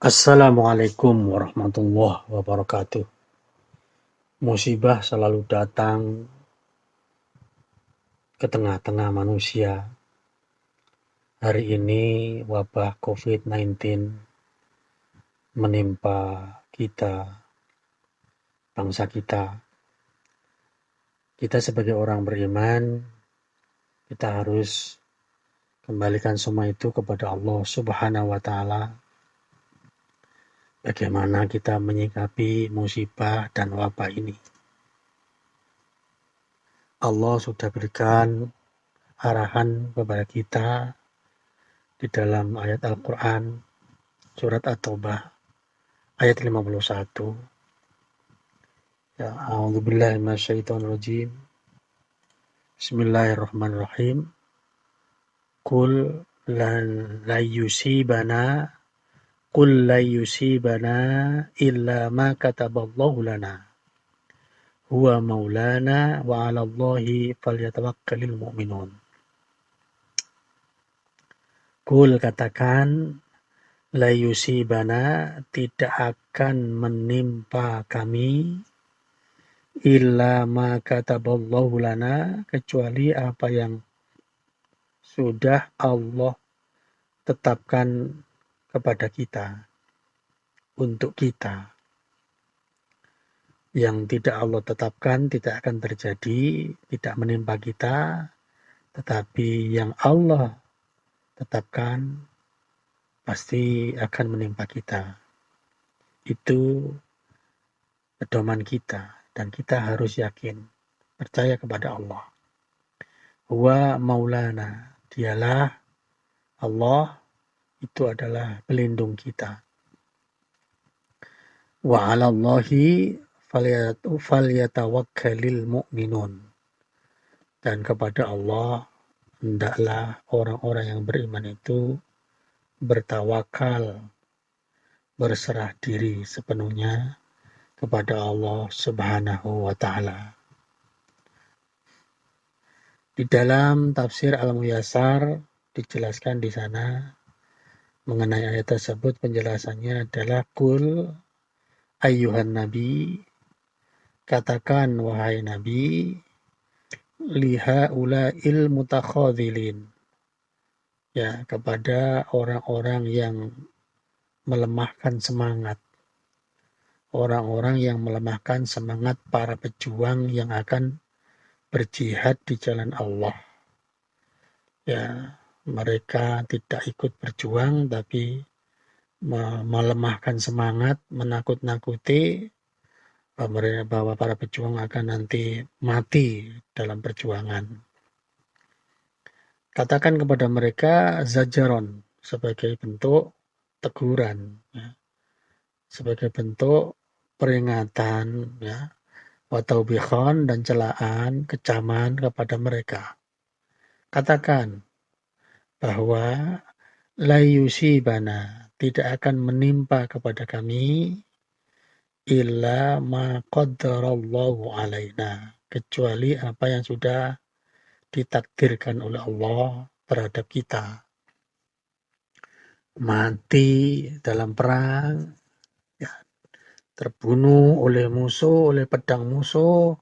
Assalamualaikum warahmatullahi wabarakatuh. Musibah selalu datang ke tengah-tengah manusia. Hari ini wabah COVID-19 menimpa kita, bangsa kita. Kita sebagai orang beriman, kita harus kembalikan semua itu kepada Allah Subhanahu wa Ta'ala. Bagaimana kita menyikapi musibah dan wabah ini. Allah sudah berikan arahan kepada kita di dalam ayat Al-Quran, surat At-Taubah, ayat 51. Ya, a'udzubillahi minasyaitonirrajim. Bismillahirrahmanirrahim. Qul lan yusibana illa ma kataballahu lana. Huwa maulana wa 'alallahi falyatawakkalul mu'minun. Qul, katakan, la yusibana, tidak akan menimpa kami, illa ma kataballahu lana, kecuali apa yang sudah Allah tetapkan kepada kita, untuk kita. Yang tidak Allah tetapkan tidak akan terjadi, tidak menimpa kita, tetapi yang Allah tetapkan pasti akan menimpa kita. Itu pedoman kita, dan kita harus yakin, percaya kepada Allah. Huwa maulana, dialah Allah, itu adalah pelindung kita. Wa 'alallahi falyatawakkalul mu'minun, dan kepada Allah hendaklah orang-orang yang beriman itu bertawakal, berserah diri sepenuhnya kepada Allah Subhanahu wa Ta'ala. Di dalam tafsir Al-Muyassar dijelaskan di sana mengenai ayat tersebut, penjelasannya adalah Qul ayyuhan nabi, katakan wahai nabi, lihaula'il mutakhadhilin, ya, kepada orang-orang yang melemahkan semangat, orang-orang yang melemahkan semangat para pejuang yang akan berjihad di jalan Allah. Ya, mereka tidak ikut berjuang tapi melemahkan semangat, menakut-nakuti bahwa para pejuang akan nanti mati dalam perjuangan. Katakan kepada mereka zajaron, sebagai bentuk teguran, ya, sebagai bentuk peringatan, ya, wa taubikhon, dan celaan, kecaman kepada mereka. Katakan bahwa la yusibana, tidak akan menimpa kepada kami, illa ma qaddarallahu alaina, kecuali apa yang sudah ditakdirkan oleh Allah terhadap kita. Mati dalam perang, ya, terbunuh oleh musuh, oleh pedang musuh,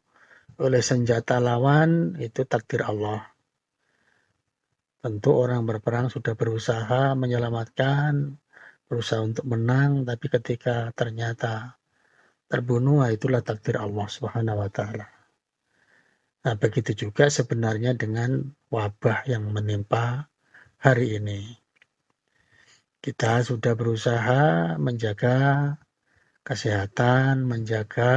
oleh senjata lawan, itu takdir Allah. Tentu orang berperang sudah berusaha menyelamatkan, berusaha untuk menang, tapi ketika ternyata terbunuh, itulah takdir Allah Subhanahu wa Ta'ala. Nah, begitu juga sebenarnya dengan wabah yang menimpa hari ini. Kita sudah berusaha menjaga kesehatan, menjaga,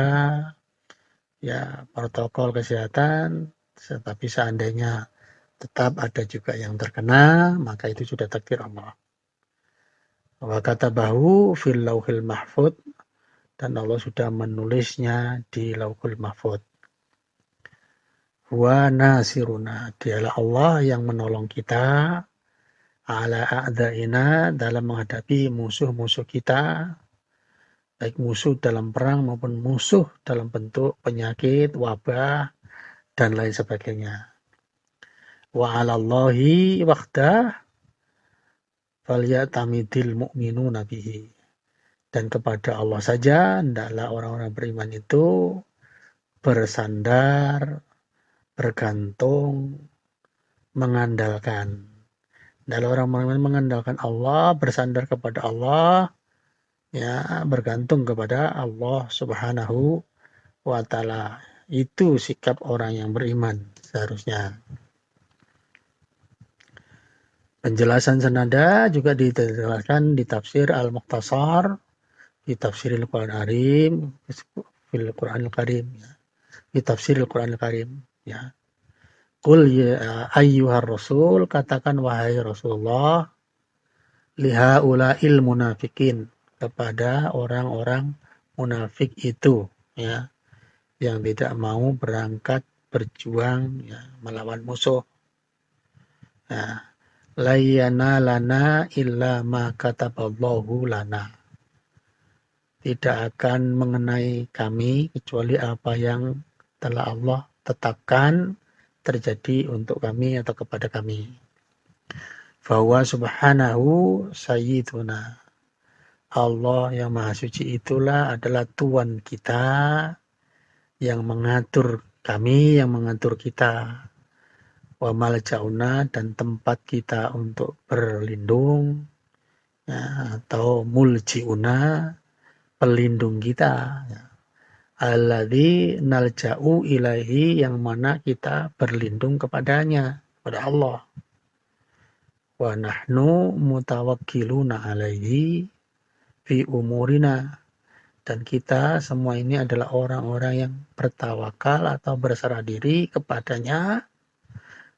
ya, protokol kesehatan, tetapi seandainya tetap ada juga yang terkena, maka itu sudah takdir Allah. Wa katabahu fil lauhil mahfud, dan Allah sudah menulisnya di lauhul mahfud. Wa nasiruna, dialah Allah yang menolong kita, ala a'daina, dalam menghadapi musuh-musuh kita, baik musuh dalam perang maupun musuh dalam bentuk penyakit, wabah, dan lain sebagainya. Wa 'alallahi wahdah falyatamidil mu'minuna bihi, Dan kepada Allah saja hendaklah orang-orang beriman itu bersandar, bergantung, mengandalkan. Dan orang beriman mengandalkan Allah, bersandar kepada Allah, ya, bergantung kepada Allah Subhanahu wa Ta'ala. Itu sikap orang yang beriman seharusnya. Penjelasan senada juga dijelaskan di tafsir Al-Mukhtasar, di tafsir Al-Quran Karim, fil Quran Karim, ya. Di tafsir Al-Quran Karim, ya. Qul ya ayyuhar rasul, katakan wahai Rasulullah, lihaula'il munafikin, kepada orang-orang munafik itu, ya, yang tidak mau berangkat berjuang, ya, melawan musuh. Ya. Layyana lana illa ma kataballahu lana. Tidak akan mengenai kami kecuali apa yang telah Allah tetapkan terjadi untuk kami atau kepada kami. Fahuwa subhanahu sayyiduna. Allah yang maha suci itulah adalah Tuhan kita yang mengatur kami, yang mengatur kita. Wa maljauna, dan tempat kita untuk berlindung, ya, atau muljiuna, pelindung kita, ya. Alladzi nalja'u ilaihi, yang mana kita berlindung kepadanya, kepada Allah. Wa nahnu mutawakkiluna alaihi fi umurina, dan kita semua ini adalah orang-orang yang bertawakal atau berserah diri kepadanya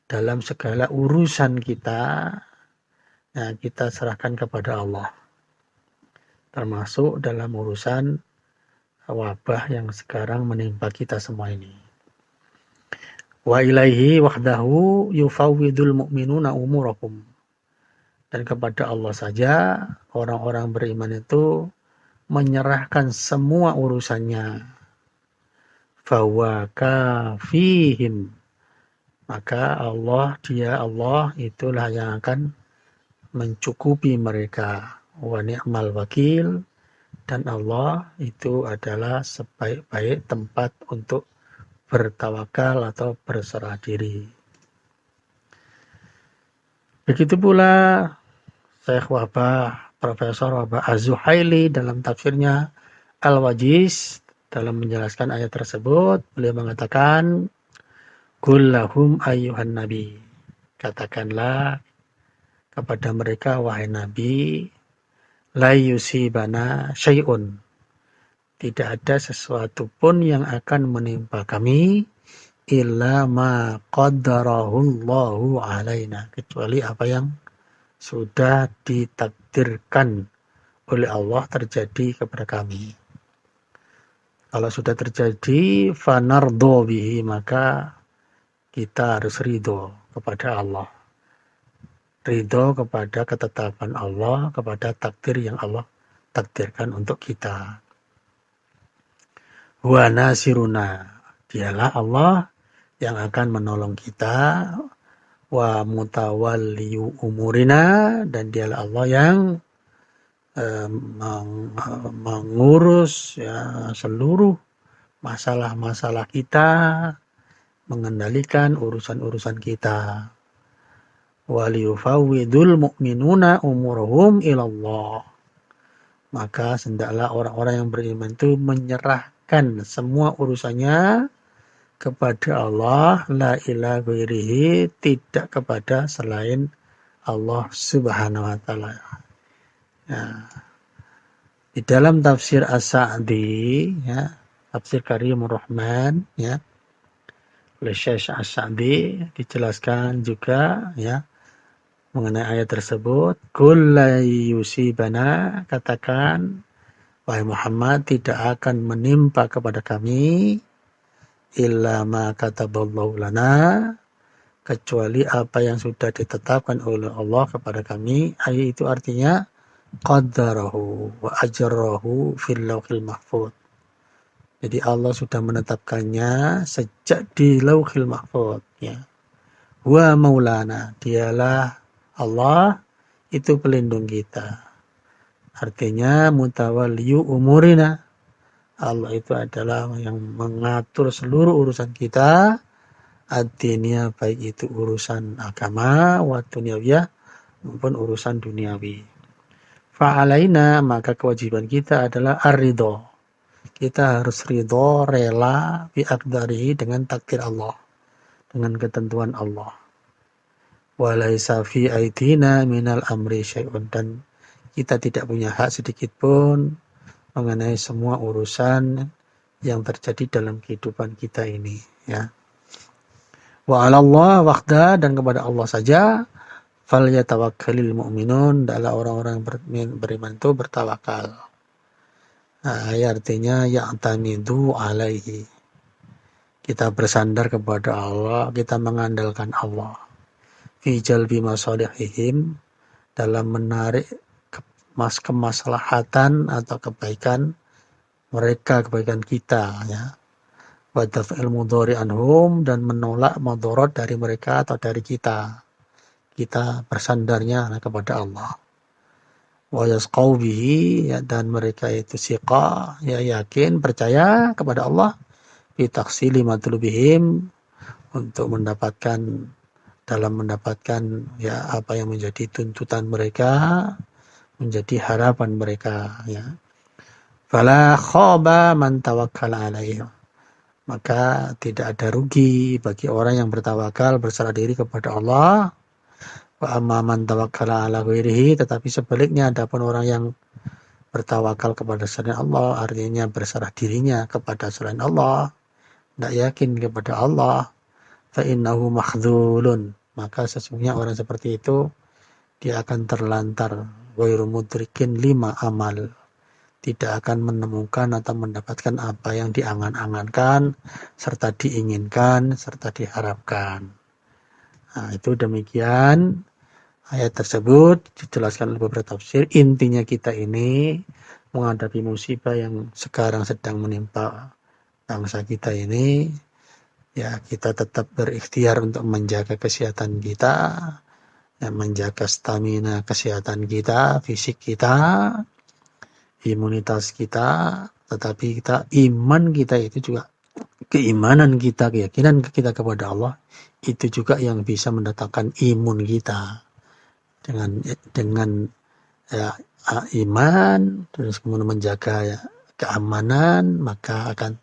dalam segala urusan kita. Nah, kita serahkan kepada Allah, termasuk dalam urusan wabah yang sekarang menimpa kita semua ini. Wa ilaihi wahdahu yufawwidul mu'minuna umurahum, dan kepada Allah saja orang-orang beriman itu menyerahkan semua urusannya. Fahuwa kafihim, maka Allah, dia Allah itulah yang akan mencukupi mereka. Wa ni'mal wakil, dan Allah itu adalah sebaik-baik tempat untuk bertawakal atau berserah diri. Begitu pula Syekh Wahbah, Profesor Wahbah Az-Zuhaili dalam tafsirnya Al-Wajiz, dalam menjelaskan ayat tersebut, beliau mengatakan, Qul lahum ayyuhan nabi, katakanlah kepada mereka wahai nabi, la yusibana syai'un, tidak ada sesuatu pun yang akan menimpa kami, illa ma qaddarahullahu alaina, kecuali apa yang sudah ditakdirkan oleh Allah terjadi kepada kami. Kalau sudah terjadi, fanardho bihi, maka kita harus ridho kepada Allah. Ridho kepada ketetapan Allah, kepada takdir yang Allah takdirkan untuk kita. Wa nasiruna, dialah Allah yang akan menolong kita. Wa mutawalliyu umurina, dan dialah Allah yang mengurus, ya, seluruh masalah-masalah kita, mengendalikan urusan-urusan kita. Waliyufawwidul mu'minuna umurhum ilallah, maka hendaklah orang-orang yang beriman itu menyerahkan semua urusannya kepada Allah, la ilaha ghairihi, tidak kepada selain Allah Subhanahu wa Ta'ala. Ya. Di dalam tafsir As-Sa'di, ya, tafsir Karimur Rahman, ya, oleh Syekh As-Sa'di, dijelaskan juga, ya, mengenai ayat tersebut. Qul la yusibana, katakan wahai Muhammad, tidak akan menimpa kepada kami illa ma kataballahu lana, kecuali apa yang sudah ditetapkan oleh Allah kepada kami. Ayat itu artinya qaddarahu wa ajrahu fil lauhil mahfuz. Jadi Allah sudah menetapkannya sejak di lauhil mahfuz, ya. Wa maulana, dialah Allah itu pelindung kita. Artinya mutawalliyu umurina. Allah itu adalah yang mengatur seluruh urusan kita, ad-diniyah, baik itu urusan agama wa dunyawiyah maupun urusan duniawi. Fa'alaina, maka kewajiban kita adalah ar-ridho. Kita harus ridho, rela bi'aqdarihi, dengan takdir Allah, dengan ketentuan Allah. Walaisa fi aidina minal amri syai'un, dan kita tidak punya hak sedikit pun mengenai semua urusan yang terjadi dalam kehidupan kita ini, ya. Wa 'alallah wahda, dan kepada Allah saja, falyatawakkalul mu'minun, adalah orang-orang beriman itu bertawakal. Nah, artinya ya'tamidu alaihi. Kita bersandar kepada Allah, kita mengandalkan Allah. Fi jalbi masalihihim, dalam menarik kemaslahatan atau kebaikan mereka, kebaikan kita, ya. Wa daf'il mudhari anhum, dan menolak madharat dari mereka atau dari kita. Kita bersandarnya kepada Allah. Wa yasqaw bihi, ya, dan mereka itu siqa, ya, yakin, percaya kepada Allah, bi taksili matlubihim, untuk mendapatkan, dalam mendapatkan, ya, apa yang menjadi tuntutan mereka, menjadi harapan mereka, ya. Fala khaba man tawakkala alaihi, maka tidak ada rugi bagi orang yang bertawakal, berserah diri kepada Allah. Wa amma man tawakkala ala ghairihi, tetapi sebaliknya adapun orang yang bertawakal kepada selain Allah, artinya berserah dirinya kepada selain Allah, tidak yakin kepada Allah, fa innahu mahdzulun, maka sesungguhnya orang seperti itu dia akan terlantar, ghairu mudrikin lima amal, tidak akan menemukan atau mendapatkan apa yang diangan-angankan serta diinginkan serta diharapkan. Nah, itu demikian ayat tersebut dijelaskan oleh beberapa tafsir. Intinya kita ini menghadapi musibah yang sekarang sedang menimpa bangsa kita ini, ya, kita tetap berikhtiar untuk menjaga kesehatan kita, ya, menjaga stamina kesehatan kita, fisik kita, imunitas kita, tetapi iman kita itu juga, keimanan kita, keyakinan kita kepada Allah itu juga yang bisa mendatangkan imun kita. Dengan ya, iman, terus kemudian menjaga, ya, keamanan, maka akan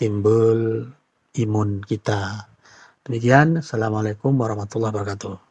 timbul imun kita. Demikian. Assalamualaikum warahmatullahi wabarakatuh.